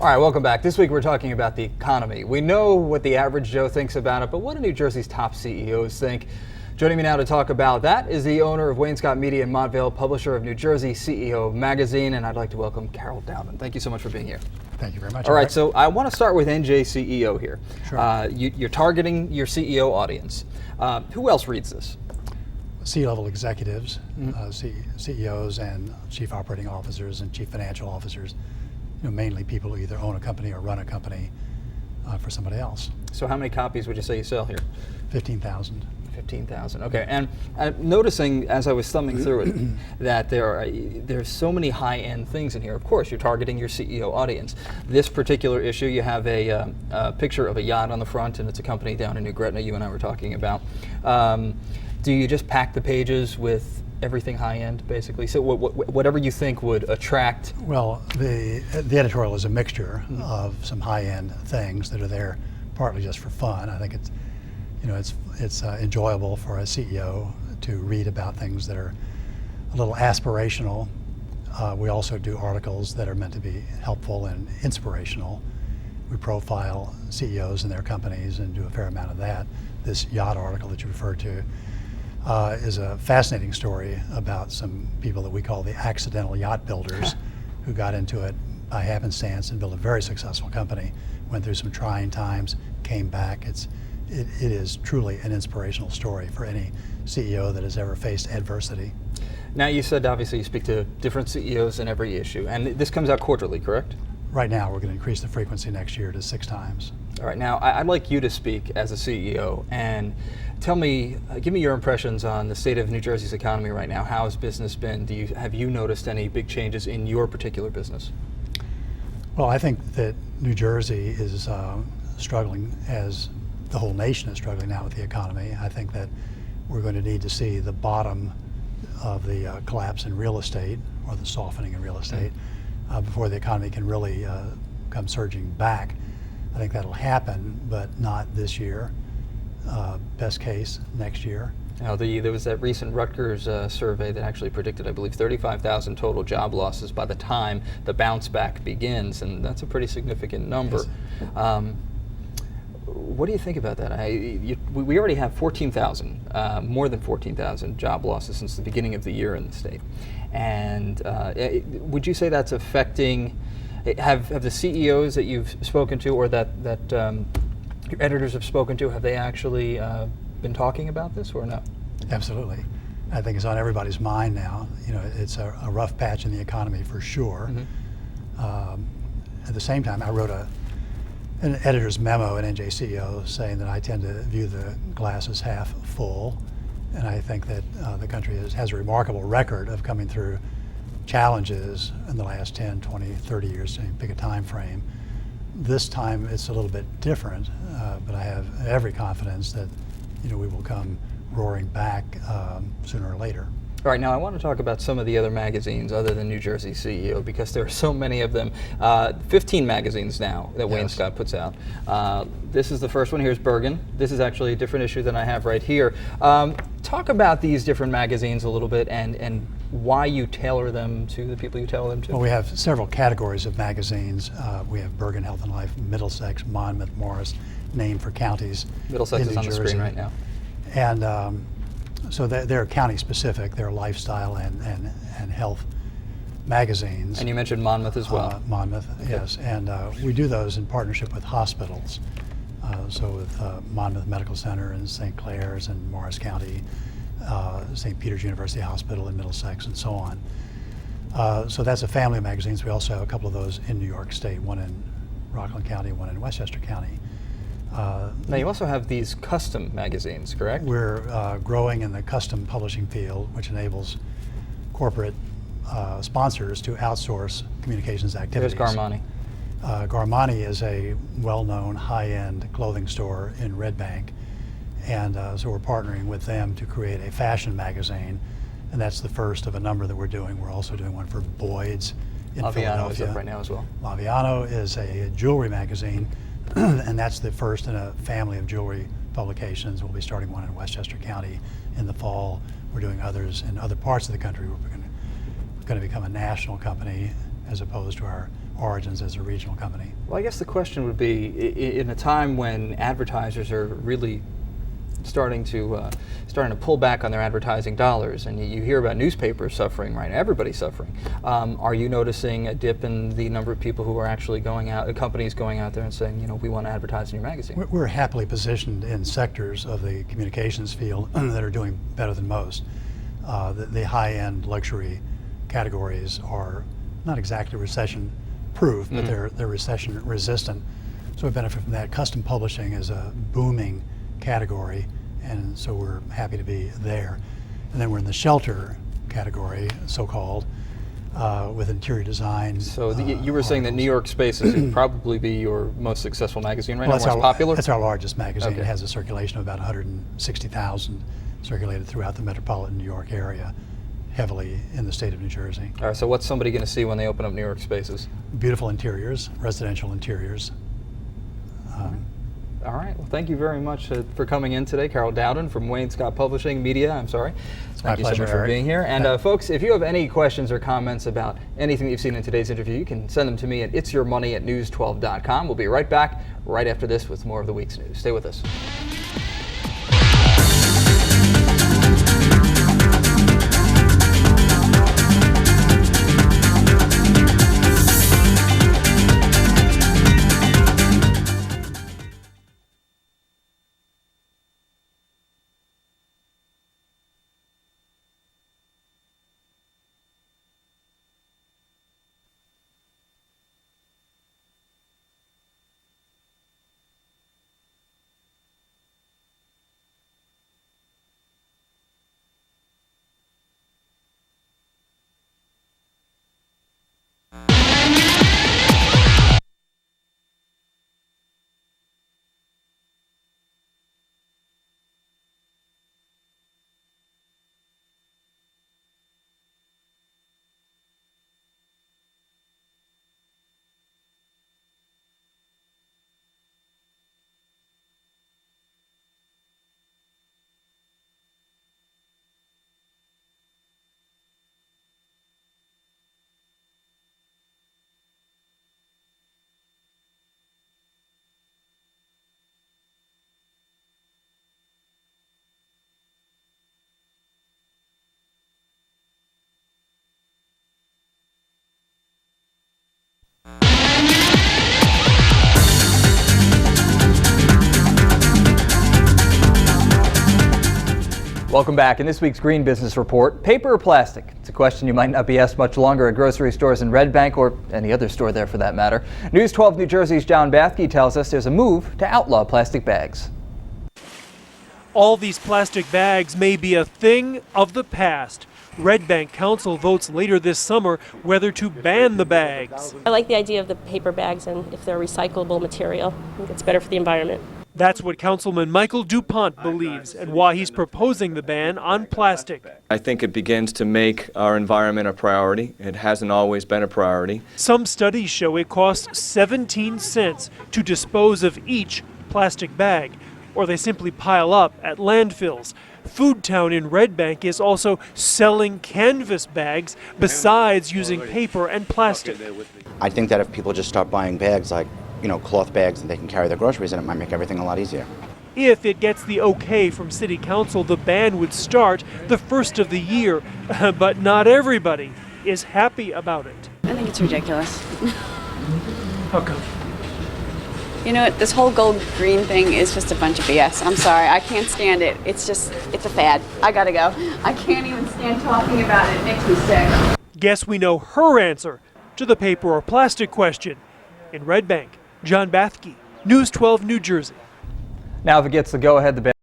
All right, welcome back. This week we're talking about the economy. We know what the average Joe thinks about it, but what do New Jersey's top CEOs think? Joining me now to talk about that is the owner of Wainscot Media in Montvale, publisher of New Jersey CEO Magazine, and I'd like to welcome Carroll Dowden. Thank you so much for being here. Thank you very much. All right, so I want to start with NJ CEO here. Sure. You're targeting your CEO audience. Who else reads this? C-level executives, CEOs and chief operating officers and chief financial officers, mainly people who either own a company or run a company for somebody else. So how many copies would you say you sell here? 15,000. 15,000. Okay, and noticing as I was thumbing through it that there's so many high-end things in here. Of course, you're targeting your CEO audience. This particular issue, you have a picture of a yacht on the front, and it's a company down in New Gretna you and I were talking about. Do you just pack the pages with everything high-end, basically? So whatever you think would attract. Well, the editorial is a mixture of some high-end things that are there partly just for fun. I think it's enjoyable for a CEO to read about things that are a little aspirational. We also do articles that are meant to be helpful and inspirational. We profile CEOs and their companies and do a fair amount of that. This yacht article that you referred to is a fascinating story about some people that we call the accidental yacht builders who got into it by happenstance and built a very successful company, went through some trying times, came back. It is truly an inspirational story for any CEO that has ever faced adversity. Now, you said obviously you speak to different CEOs in every issue, and this comes out quarterly, correct? Right now, we're going to increase the frequency next year to 6 times. All right, now I'd like you to speak as a CEO and tell me, give me your impressions on the state of New Jersey's economy right now. How has business been? Have you noticed any big changes in your particular business? Well, I think that New Jersey is struggling, as the whole nation is struggling now with the economy. I think that we're going to need to see the bottom of the collapse in real estate, or the softening in real estate, before the economy can really come surging back. I think that'll happen, but not this year. Best case, next year. Now, there was that recent Rutgers survey that actually predicted, I believe, 35,000 total job losses by the time the bounce back begins, and that's a pretty significant number. Yes. What do you think about that? We already have 14,000, more than 14,000 job losses since the beginning of the year in the state. And would you say that's affecting, have the CEOs that you've spoken to, or that your editors have spoken to, have they actually been talking about this or no? Absolutely. I think it's on everybody's mind now. It's a rough patch in the economy for sure. At the same time, I wrote an editor's memo at NJ CEO saying that I tend to view the glass as half full, and I think that the country has a remarkable record of coming through challenges in the last 10, 20, 30 years, so you pick a time frame. This time it's a little bit different, but I have every confidence that we will come roaring back sooner or later. All right, now I want to talk about some of the other magazines other than New Jersey CEO, because there are so many of them. 15 magazines now that Wainscot puts out. This is the first one. Here's Bergen. This is actually a different issue than I have right here. Talk about these different magazines a little bit and why you tailor them to the people you tailor them to. Well, we have several categories of magazines. We have Bergen, Health and Life, Middlesex, Monmouth, Morris, named for counties. Middlesex is on the screen right now. And so they're county specific. They're lifestyle and health magazines. And you mentioned Monmouth as well. Monmouth, okay. Yes. And we do those in partnership with hospitals. So with Monmouth Medical Center in St. Clair's and Morris County, St. Peter's University Hospital in Middlesex, and so on. So that's a family of magazines. We also have a couple of those in New York State, one in Rockland County, one in Westchester County. Now you also have these custom magazines, correct? We're growing in the custom publishing field, which enables corporate sponsors to outsource communications activities. There's Garmani. Garmani is a well-known high-end clothing store in Red Bank, and so we're partnering with them to create a fashion magazine, and that's the first of a number that we're doing. We're also doing one for Boyd's in Philadelphia. Is up right now as well. Laviano is a jewelry magazine, and that's the first in a family of jewelry publications. We'll be starting one in Westchester County in the fall. We're doing others in other parts of the country. We're going to become a national company as opposed to our origins as a regional company. Well, I guess the question would be, in a time when advertisers are really starting to pull back on their advertising dollars, and you hear about newspapers suffering, right? Everybody's suffering. Are you noticing a dip in the number of people who are actually going out, companies going out there and saying, you know, we want to advertise in your magazine? We're happily positioned in sectors of the communications field that are doing better than most. The high-end luxury categories are not exactly recession-proof, but they're recession-resistant. So we benefit from that. Custom publishing is a booming category, and so we're happy to be there. And then we're in the shelter category, so-called, with interior design. So you were saying that New York Spaces would probably be your most successful magazine right now, most popular? That's our largest magazine. Okay. It has a circulation of about 160,000 circulated throughout the metropolitan New York area, heavily in the state of New Jersey. All right, so what's somebody going to see when they open up New York Spaces? Beautiful interiors, residential interiors. All right, well, thank you very much for coming in today. Carroll Dowden from Wainscot Publishing Media, I'm sorry. Thank you so much for being here. And folks, if you have any questions or comments about anything that you've seen in today's interview, you can send them to me at itsyourmoney@news12.com. We'll be right back right after this with more of the week's news. Stay with us. Welcome back. In this week's Green Business Report, paper or plastic? It's a question you might not be asked much longer at grocery stores in Red Bank or any other store there for that matter. News 12 New Jersey's John Bathke tells us there's a move to outlaw plastic bags. All these plastic bags may be a thing of the past. Red Bank Council votes later this summer whether to ban the bags. I like the idea of the paper bags, and if they're recyclable material, I think it's better for the environment. That's what Councilman Michael DuPont believes and why he's proposing the ban on plastic. I think it begins to make our environment a priority. It hasn't always been a priority. Some studies show it costs 17 cents to dispose of each plastic bag, or they simply pile up at landfills. Food Town in Red Bank is also selling canvas bags besides using paper and plastic. I think that if people just start buying bags like, cloth bags that they can carry their groceries in, it might make everything a lot easier. If it gets the okay from City Council, the ban would start the first of the year, but not everybody is happy about it. I think it's ridiculous. How come? You know what, this whole gold green thing is just a bunch of BS. I'm sorry, I can't stand it. It's a fad. I gotta go. I can't even stand talking about it. It makes me sick. Guess we know her answer to the paper or plastic question. In Red Bank, John Bathke, News 12 New Jersey. Now if it gets the go-ahead, the